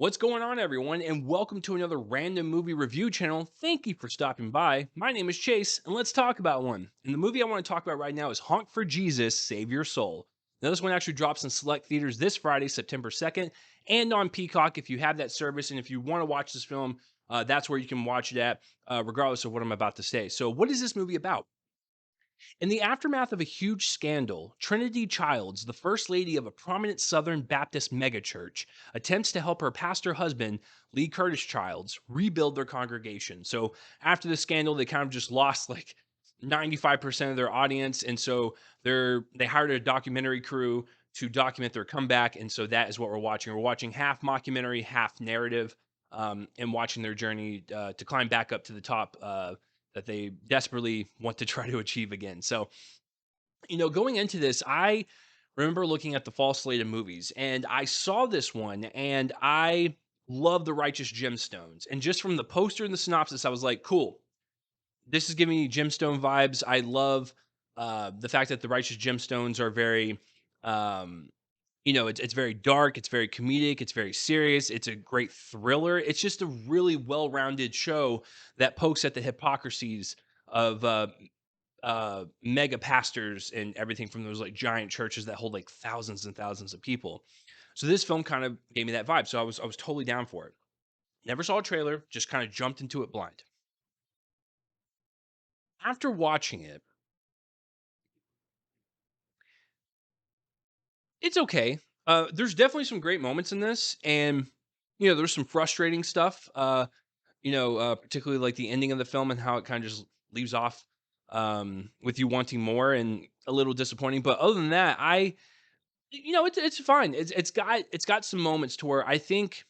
What's going on, everyone, and welcome to another random movie review channel. Thank you for stopping by. My name is Chase, and let's talk about one. And the movie I want to talk about right now is Honk for Jesus, Save Your Soul. Now, this one actually drops in select theaters this Friday, September 2nd, and on Peacock if you have that service. And if you want to watch this film, that's where you can watch it at, regardless of what I'm about to say. So, what is this movie about? In the aftermath of a huge scandal, Trinity Childs, the first lady of a prominent Southern Baptist megachurch, attempts to help her pastor husband, Lee Curtis Childs, rebuild their congregation. So after the scandal, they kind of just lost like 95% of their audience. And so they hired a documentary crew to document their comeback. And so that is what we're watching. We're watching half mockumentary, half narrative, and watching their journey to climb back up to the top that they desperately want to try to achieve again. So, going into this, I remember looking at the fall slate of movies and I saw this one and I love the Righteous Gemstones. And just from the poster and the synopsis, I was like, cool, this is giving me gemstone vibes. I love the fact that the Righteous Gemstones are very, um, it's very dark, it's very comedic, it's very serious, it's a great thriller. It's just a really well-rounded show that pokes at the hypocrisies of mega pastors and everything from those like giant churches that hold like thousands and thousands of people. So this film kind of gave me that vibe. So I was totally down for it. Never saw a trailer, just kind of jumped into it blind. After watching it, it's okay. There's definitely some great moments in this, and there's some frustrating stuff. Particularly like the ending of the film and how it kind of just leaves off with you wanting more and a little disappointing. But other than that, it's fine. It's got some moments to where I think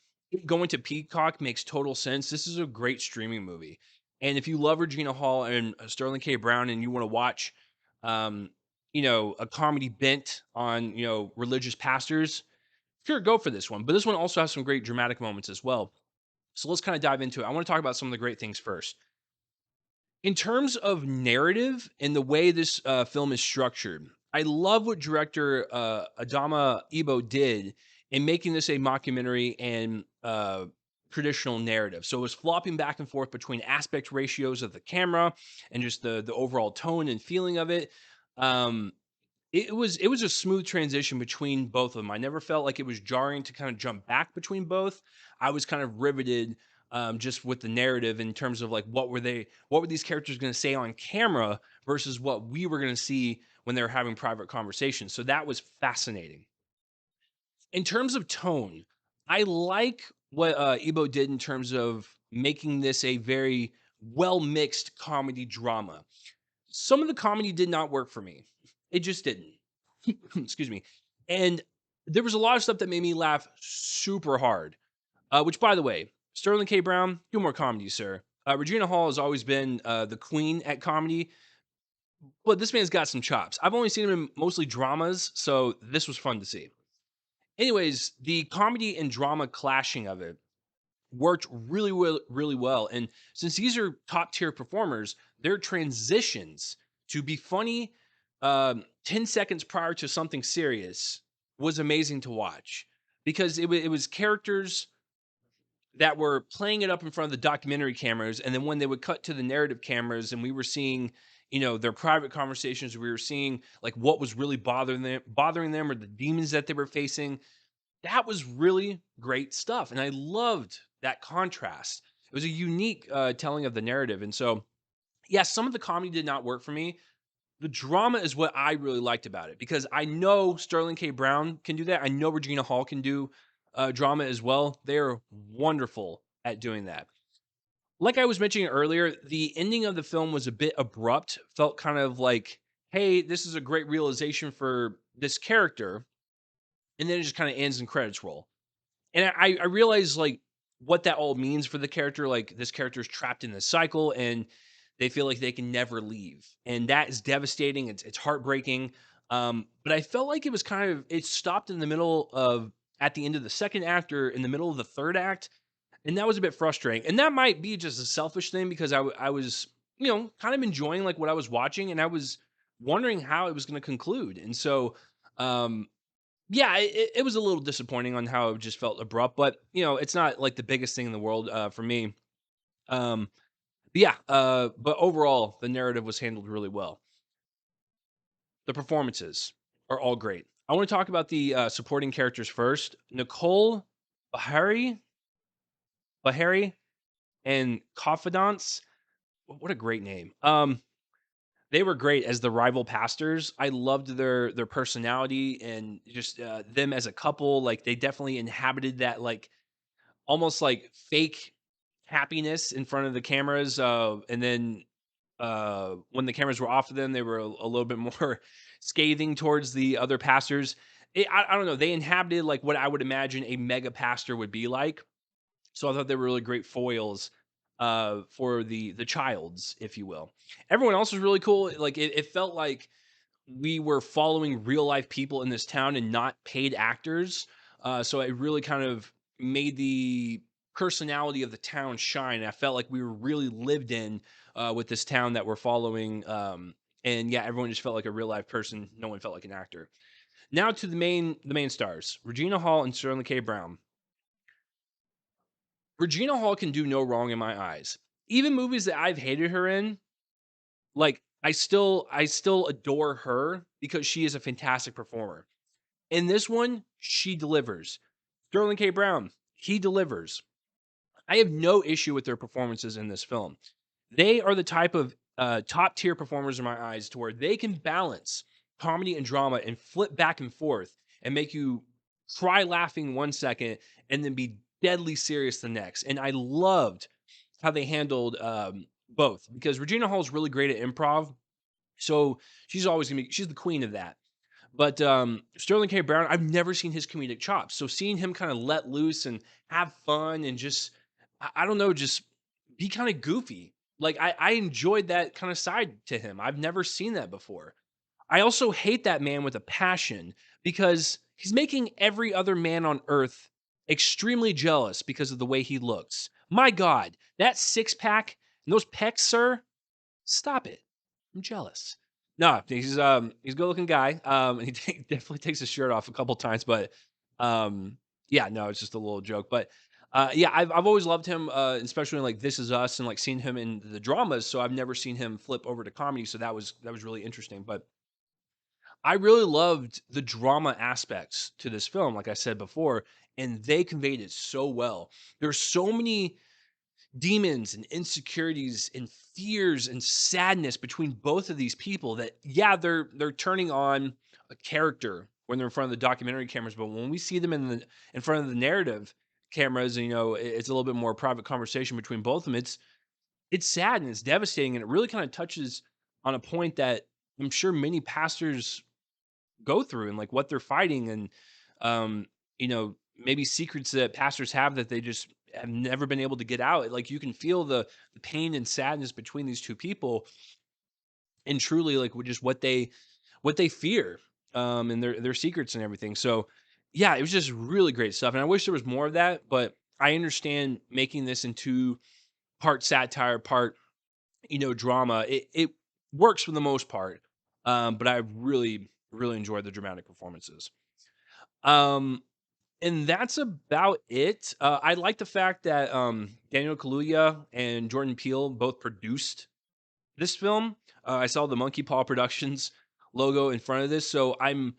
going to Peacock makes total sense. This is a great streaming movie, and if you love Regina Hall and Sterling K. Brown, and you want to watch, um, a comedy bent on religious pastors, sure, go for this one. But this one also has some great dramatic moments as well. So let's kind of dive into it. I want to talk about some of the great things first. In terms of narrative and the way this film is structured, I love what director Adama Ebo did in making this a mockumentary and traditional narrative. So it was flopping back and forth between aspect ratios of the camera and just the overall tone and feeling of it. Um, it was a smooth transition between both of them. I never felt like it was jarring to kind of jump back between both. I was kind of riveted just with the narrative in terms of like what were these characters going to say on camera versus what we were going to see when they were having private conversations. So that was fascinating. In terms of tone, I like what Ebo did in terms of making this a very well mixed comedy drama. Some of the comedy did not work for me. It just didn't. Excuse me. And there was a lot of stuff that made me laugh super hard. Which, by the way, Sterling K. Brown, do more comedy, sir. Regina Hall has always been the queen at comedy, but this man's got some chops. I've only seen him in mostly dramas, so this was fun to see. Anyways, the comedy and drama clashing of it worked really well, really well. And since these are top tier performers, their transitions to be funny 10 seconds prior to something serious was amazing to watch because it was characters that were playing it up in front of the documentary cameras. And then when they would cut to the narrative cameras and we were seeing, their private conversations, we were seeing like what was really bothering them or the demons that they were facing. That was really great stuff, and I loved that contrast. It was a unique, telling of the narrative, and so, yeah, some of the comedy did not work for me. The drama is what I really liked about it because I know Sterling K. Brown can do that. I know Regina Hall can do, drama as well. They're wonderful at doing that. Like I was mentioning earlier, the ending of the film was a bit abrupt, felt kind of like, "Hey, this is a great realization for this character," and then it just kinda ends and credits roll. And I realize, like, what that all means for the character, like, this character is trapped in this cycle, and they feel like they can never leave, and that is devastating, it's heartbreaking, but I felt like it was kind of it stopped in the middle of at the end of the 2nd act or in the middle of the 3rd act, and that was a bit frustrating, and that might be just a selfish thing because I was, kind of enjoying, like, what I was watching, and I was wondering how it was gonna conclude, and so, um Yeah, it was a little disappointing on how it just felt abrupt, but, it's not, like, the biggest thing in the world, for me. Um, yeah, but overall, the narrative was handled really well. The performances are all great. I wanna talk about the, supporting characters first. Nicole Beharie Beharie and Confidants. What a great name. They were great as the rival pastors. I loved their personality and just, them as a couple. Like, they definitely inhabited that, like, almost like fake happiness in front of the cameras, and then, when the cameras were off of them, they were a little bit more scathing towards the other pastors. I don't know, they inhabited, like, what I would imagine a mega pastor would be like. So I thought they were really great foils, for the Childs, if you will. Everyone else was really cool. Like, it felt like we were following real life people in this town and not paid actors. So it really kind of made the personality of the town shine. I felt like we were really lived in, with this town that we're following. And yeah, everyone just felt like a real life person. No one felt like an actor. Now to the main stars, Regina Hall and Sterling K. Brown. Regina Hall can do no wrong in my eyes. Even movies that I've hated her in, like, I still adore her because she is a fantastic performer. In this one, she delivers. Sterling K. Brown, he delivers. I have no issue with their performances in this film. They are the type of, top tier performers in my eyes to where they can balance comedy and drama and flip back and forth and make you cry laughing 1 second and then be deadly serious the next. And I loved how they handled, both, because Regina Hall is really great at improv. So she's always gonna be she's the queen of that. But, Sterling K. Brown, I've never seen his comedic chops, so seeing him kinda let loose and have fun and just I don't know, just be kinda goofy. Like, I enjoyed that kinda side to him. I've never seen that before. I also hate that man with a passion because he's making every other man on earth extremely jealous because of the way he looks. My god, that six-pack and those pecs, sir, stop it. I'm jealous. No, he's a good-looking guy, and he definitely takes his shirt off a couple times, but, yeah, no, it's just a little joke, but, yeah, I've always loved him, especially in, like, This Is Us and, like, seeing him in the dramas, so I've never seen him flip over to comedy, so that was really interesting, but I really loved the drama aspects to this film, like I said before, and they conveyed it so well. There's so many demons and insecurities and fears and sadness between both of these people that yeah they're turning on a character when they're in front of the documentary cameras, but when we see them in front of the narrative cameras, it's a little bit more private conversation between both of them. It's sad and it's devastating, and it really kind of touches on a point that I'm sure many pastors go through and like what they're fighting, and maybe secrets that pastors have that they just have never been able to get out. Like, you can feel the pain and sadness between these two people, and truly like with just what they fear, and their secrets and everything. So yeah, it was just really great stuff, and I wish there was more of that, but I understand making this into part satire, part drama. It works for the most part, but I really enjoyed the dramatic performances. Um, and that's about it. I like the fact that Daniel Kaluuya and Jordan Peele both produced this film. I saw the Monkey Paw Productions logo in front of this, so I'm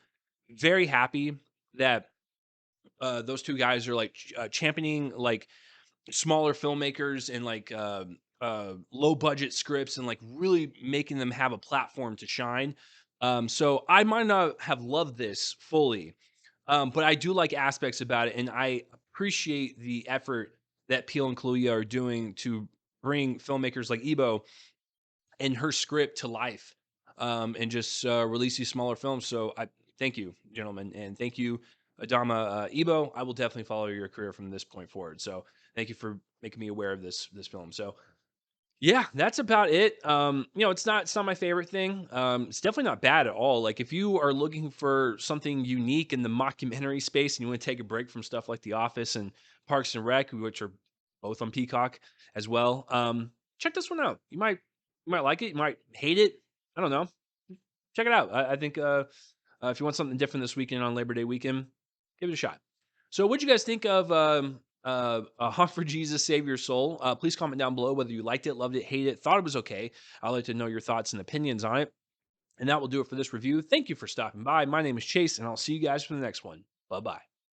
very happy that those two guys are like championing like smaller filmmakers and like low budget scripts and like really making them have a platform to shine. So I might not have loved this fully, but I do like aspects about it, and I appreciate the effort that Peel and Kaluuya are doing to bring filmmakers like Ebo and her script to life, and just release these smaller films. So I thank you, gentlemen, and thank you, Adama Ebo. I will definitely follow your career from this point forward. So thank you for making me aware of this film. So yeah, that's about it. It's not my favorite thing. It's definitely not bad at all. Like, if you are looking for something unique in the mockumentary space and you want to take a break from stuff like The Office and Parks and Rec, which are both on Peacock as well, check this one out. You might like it. You might hate it. I don't know. Check it out. I think If you want something different this weekend on Labor Day weekend, give it a shot. So, what'd you guys think of Honk for Jesus, Save Your Soul? Please comment down below whether you liked it, loved it, hated it, thought it was okay. I'd like to know your thoughts and opinions on it. And that will do it for this review. Thank you for stopping by. My name is Chase, and I'll see you guys for the next one. Bye bye.